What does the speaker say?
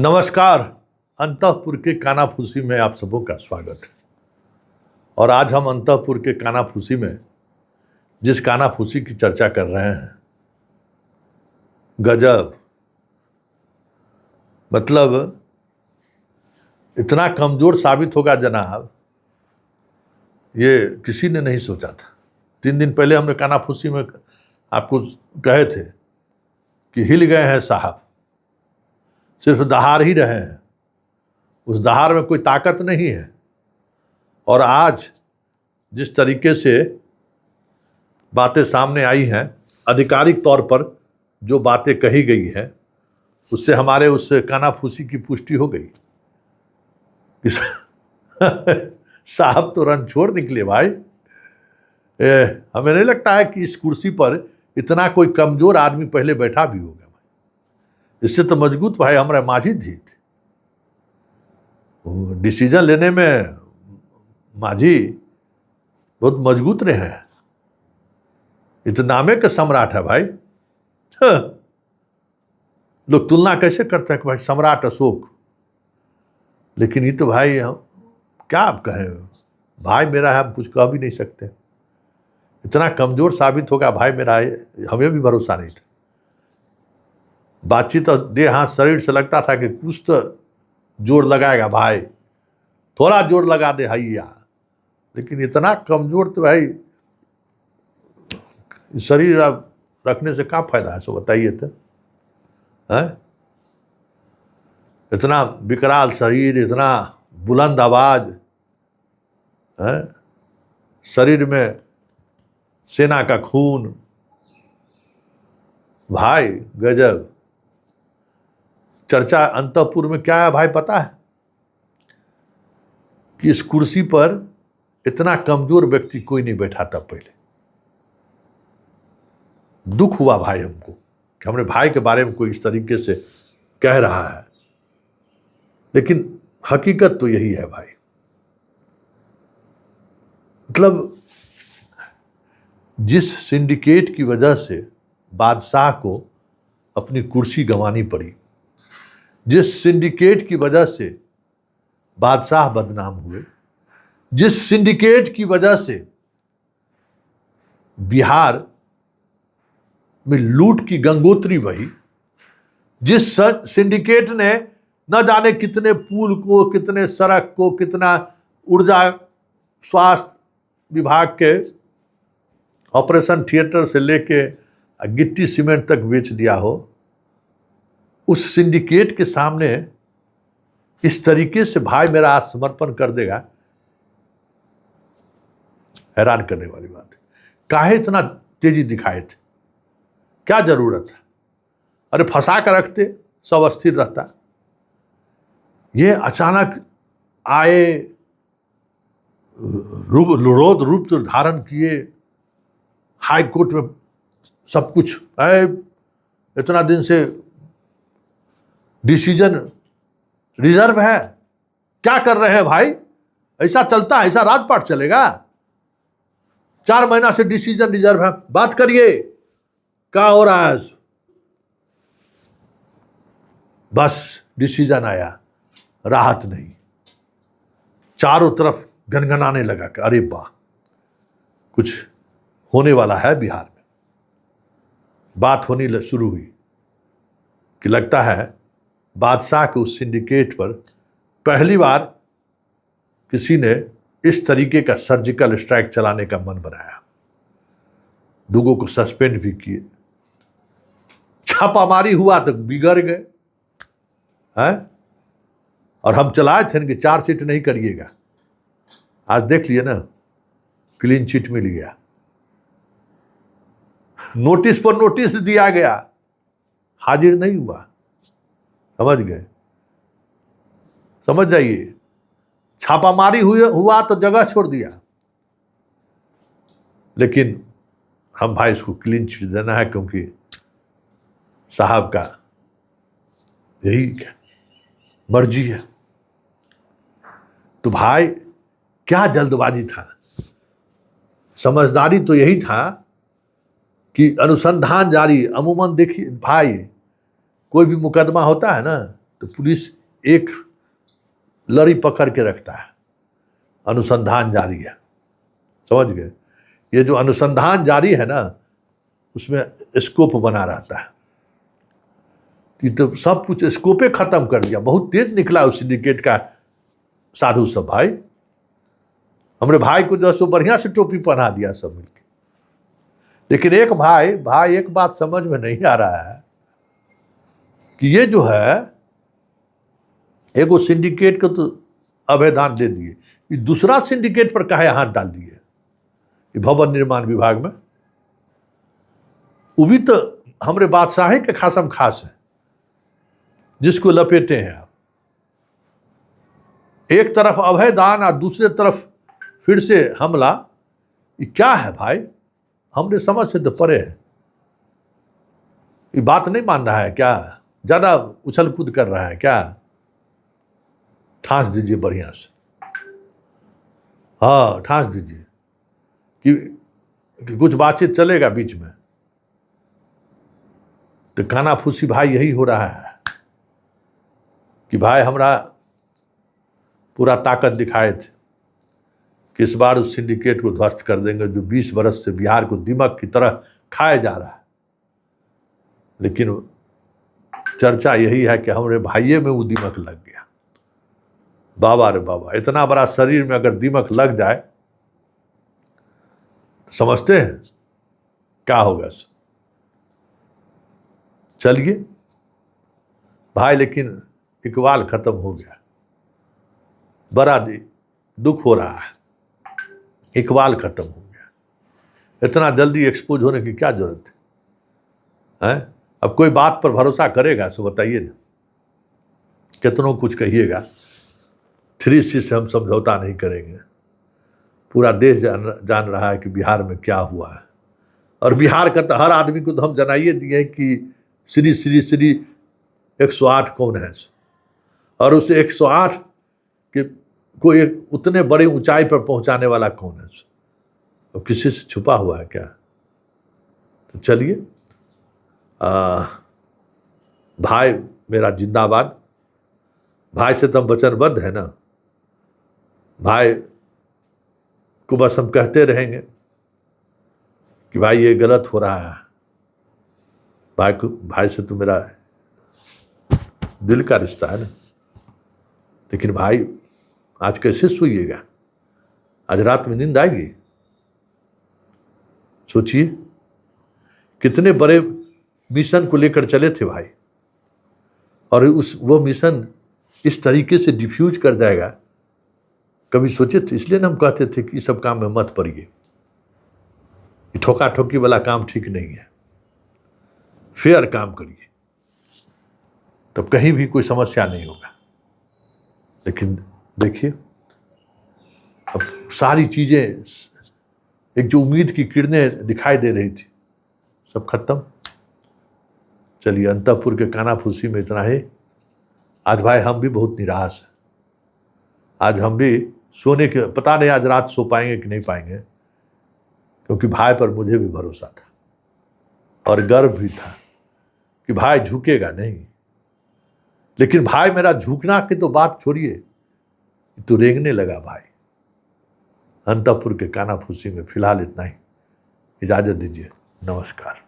नमस्कार। अंतःपुर के कानाफूसी में आप सबों का स्वागत है। और आज हम अंतःपुर के कानाफूसी में जिस कानाफूसी की चर्चा कर रहे हैं, गजब, मतलब इतना कमजोर साबित होगा जनाब, ये किसी ने नहीं सोचा था। 3 दिन पहले हमने कानाफूसी में आपको कहे थे कि हिल गए हैं साहब, सिर्फ दहाड़ ही रहे हैं, उस दहाड़ में कोई ताकत नहीं है। और आज जिस तरीके से बातें सामने आई हैं, आधिकारिक तौर पर जो बातें कही गई हैं, उससे हमारे उस कानाफूसी की पुष्टि हो गई कि साहब तो रन छोड़ निकले भाई। हमें नहीं लगता है कि इस कुर्सी पर इतना कोई कमजोर आदमी पहले बैठा भी होगा। इससे तो मजबूत भाई हमारे माझी जी थे। डिसीजन लेने में माझी बहुत मजबूत रहे हैं। इतनामे का सम्राट है भाई। लोग तुलना कैसे करते हैं कि भाई सम्राट अशोक, लेकिन ये तो भाई क्या आप कहें, भाई मेरा है, हम कुछ कह भी नहीं सकते। इतना कमजोर साबित होगा भाई मेरा, हमें भी भरोसा नहीं था। बातचीत और देह हाथ शरीर से लगता था कि कुछ तो जोर लगाएगा भाई, थोड़ा जोर लगा दे हैया, लेकिन इतना कमजोर तो भाई शरीर अब रखने से क्या फायदा है, सो बताइए तो है। इतना विकराल शरीर, इतना बुलंद आवाज है, शरीर में सेना का खून, भाई गजब। चर्चा अंतःपुर में क्या है भाई पता है कि इस कुर्सी पर इतना कमजोर व्यक्ति कोई नहीं बैठा था पहले। दुख हुआ भाई हमको कि हमने भाई के बारे में कोई इस तरीके से कह रहा है, लेकिन हकीकत तो यही है भाई। मतलब जिस सिंडिकेट की वजह से बादशाह को अपनी कुर्सी गंवानी पड़ी, जिस सिंडिकेट की वजह से बादशाह बदनाम हुए, जिस सिंडिकेट की वजह से बिहार में लूट की गंगोत्री बही, जिस सिंडिकेट ने न जाने कितने पुल को, कितने सड़क को, कितना ऊर्जा, स्वास्थ्य विभाग के ऑपरेशन थिएटर से लेके गिट्टी सीमेंट तक बेच दिया हो, उस सिंडिकेट के सामने इस तरीके से भाई मेरा आत्मसमर्पण कर देगा, हैरान करने वाली बात है। काहे इतना तेजी दिखाए थे, क्या जरूरत है? अरे फंसा कर रखते, सब अस्थिर रहता। ये अचानक आए, रोध रूप धारण किए, हाई कोर्ट में सब कुछ है, इतना दिन से डिसीजन रिजर्व है। क्या कर रहे हैं भाई? ऐसा चलता है? ऐसा राजपाट चलेगा? 4 महीना से डिसीजन रिजर्व है, बात करिए क्या हो रहा है। बस डिसीजन आया, राहत नहीं, चारों तरफ गनगनाने लगा कि अरे वाह, कुछ होने वाला है बिहार में। बात होनी शुरू हुई कि लगता है बादशाह के उस सिंडिकेट पर पहली बार किसी ने इस तरीके का सर्जिकल स्ट्राइक चलाने का मन बनाया। दुगों को सस्पेंड भी किए, छापामारी हुआ तो बिगड़ गए हैं। और हम चलाए थे कि चार्जशीट नहीं करिएगा, आज देख लिए ना, क्लीन चिट मिल गया, नोटिस पर नोटिस दिया गया, हाजिर नहीं हुआ। समझ गए? समझ जाइए, छापामारी हुआ तो जगह छोड़ दिया, लेकिन हम भाई इसको क्लीन चिट देना है, क्योंकि साहब का यही मर्जी है। तो भाई क्या जल्दबाजी था, समझदारी तो यही था कि अनुसंधान जारी। अमूमन देखिए भाई, कोई भी मुकदमा होता है ना, तो पुलिस एक लड़ी पकड़ के रखता है, अनुसंधान जारी है, समझ गए। ये जो अनुसंधान जारी है ना, उसमें स्कोप बना रहता है। ये तो सब कुछ स्कोपे खत्म कर दिया। बहुत तेज निकला उस सिंडिकेट का साधु सब भाई। हमरे भाई को जो सो बढ़िया से टोपी पहना दिया सब मिलके। लेकिन एक भाई एक बात समझ में नहीं आ रहा है कि ये जो है एगो सिंडिकेट को तो अभयदान दे दिए, ये दूसरा सिंडिकेट पर काहे हाथ डाल दिए? ये भवन निर्माण विभाग में वो भी तो हमरे बादशाह के खासम खास है, जिसको लपेटे हैं आप। एक तरफ अभयदान और दूसरे तरफ फिर से हमला। ये क्या है भाई? हमने समझ से तो परे है। ये बात नहीं मान रहा है क्या? ज्यादा उछल कूद कर रहा है क्या? ठांस दीजिए बढ़िया से, हाँ ठांस दीजिए कि कुछ बातचीत चलेगा बीच में। तो कानाफूसी भाई यही हो रहा है कि भाई हमरा पूरा ताकत दिखाए थे कि इस बार उस सिंडिकेट को ध्वस्त कर देंगे जो 20 बरस से बिहार को दीमक की तरह खाया जा रहा है। लेकिन चर्चा यही है कि हमारे भाइये में वो दीमक लग गया। बाबा रे बाबा, इतना बड़ा शरीर में अगर दीमक लग जाए तो समझते हैं क्या होगा। चलिए भाई, लेकिन इकबाल खत्म हो गया। बड़ा दुख हो रहा है, इकबाल खत्म हो गया। इतना जल्दी एक्सपोज होने की क्या जरूरत है? अब कोई बात पर भरोसा करेगा तो बताइए ना। कितनों कुछ कहिएगा, 3C से हम समझौता नहीं करेंगे। पूरा देश जान रहा है कि बिहार में क्या हुआ है। और बिहार का तो हर आदमी को तो हम जनाइए दिए कि श्री श्री श्री 108 कौन है, और उस 108 के को एक उतने बड़े ऊंचाई पर पहुंचाने वाला कौन है? अब किसी से छुपा हुआ है क्या? तो चलिए, भाई मेरा जिंदाबाद। भाई से तो हम वचनबद्ध है ना। भाई को बस हम कहते रहेंगे कि भाई ये गलत हो रहा है। भाई से तो मेरा दिल का रिश्ता है ना। लेकिन भाई आज कैसे सोइएगा? आज रात में नींद आएगी? सोचिए, कितने बड़े मिशन को लेकर चले थे भाई, और वो मिशन इस तरीके से डिफ्यूज कर जाएगा, कभी सोचे थे? इसलिए ना हम कहते थे कि इस सब काम में मत पड़िए। ठोका ठोकी वाला काम ठीक नहीं है, फेयर काम करिए, तब कहीं भी कोई समस्या नहीं होगा। लेकिन देखिए, अब सारी चीजें, एक जो उम्मीद की किरणें दिखाई दे रही थी, सब खत्म। चलिए, अंतःपुर के कानाफूसी में इतना ही। आज भाई हम भी बहुत निराश हैं। आज हम भी सोने के, पता नहीं आज रात सो पाएंगे कि नहीं पाएंगे, क्योंकि भाई पर मुझे भी भरोसा था और गर्व भी था कि भाई झुकेगा नहीं। लेकिन भाई मेरा झुकना की तो बात छोड़िए, तो रेंगने लगा भाई। अंतःपुर के कानाफूसी में फिलहाल इतना ही। इजाजत दीजिए, नमस्कार।